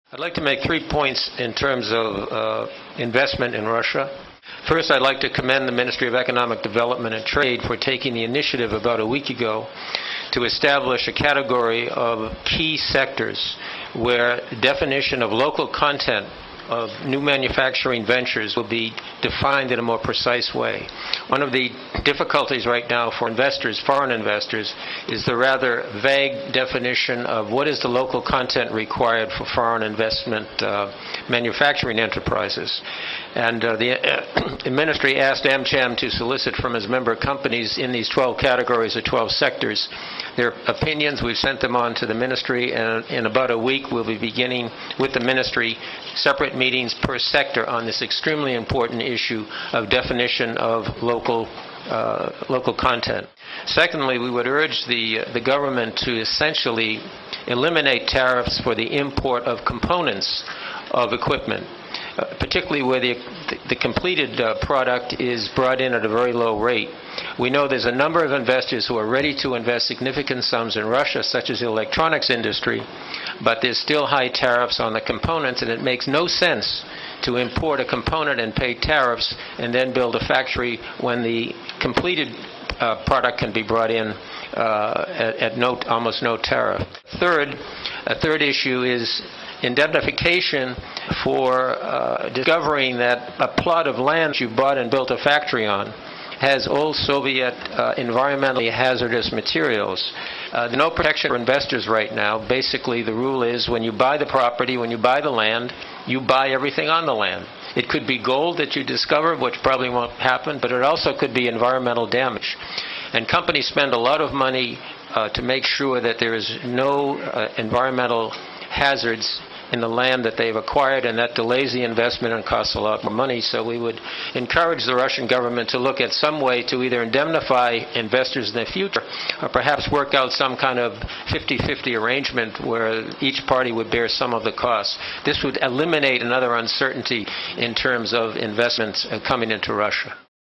I'd like to make 3 points in terms of investment in Russia. First, I'd like to commend the Ministry of Economic Development and Trade for taking the initiative about a week ago to establish a category of key sectors where definition of local content of new manufacturing ventures will be defined in a more precise way. One of the difficulties right now for investors, foreign investors, is the rather vague definition of what is the local content required for foreign investment manufacturing enterprises. And the ministry asked AmCham to solicit from its member companies in these 12 categories or 12 sectors their opinions. We've sent them on to the ministry, and in about a week we'll be beginning with the ministry separate meetings per sector on this extremely important issue of definition of local content. Secondly, we would urge the government to essentially eliminate tariffs for the import of components of equipment, particularly where the completed product is brought in at a very low rate. We know there's a number of investors who are ready to invest significant sums in Russia, such as the electronics industry, but there's still high tariffs on the components, and it makes no sense to import a component and pay tariffs and then build a factory when the completed product can be brought in at almost no tariff. A third issue is indemnification for discovering that a plot of land you bought and built a factory on has old Soviet environmentally hazardous materials. There's no protection for investors right now. Basically, the rule is when you buy the property, when you buy the land, you buy everything on the land. It could be gold that you discover, which probably won't happen, but it also could be environmental damage. And companies spend a lot of money to make sure that there is no environmental hazards in the land that they've acquired, and that delays the investment and costs a lot more money. So we would encourage the Russian government to look at some way to either indemnify investors in the future or perhaps work out some kind of 50-50 arrangement where each party would bear some of the costs. This would eliminate another uncertainty in terms of investments coming into Russia.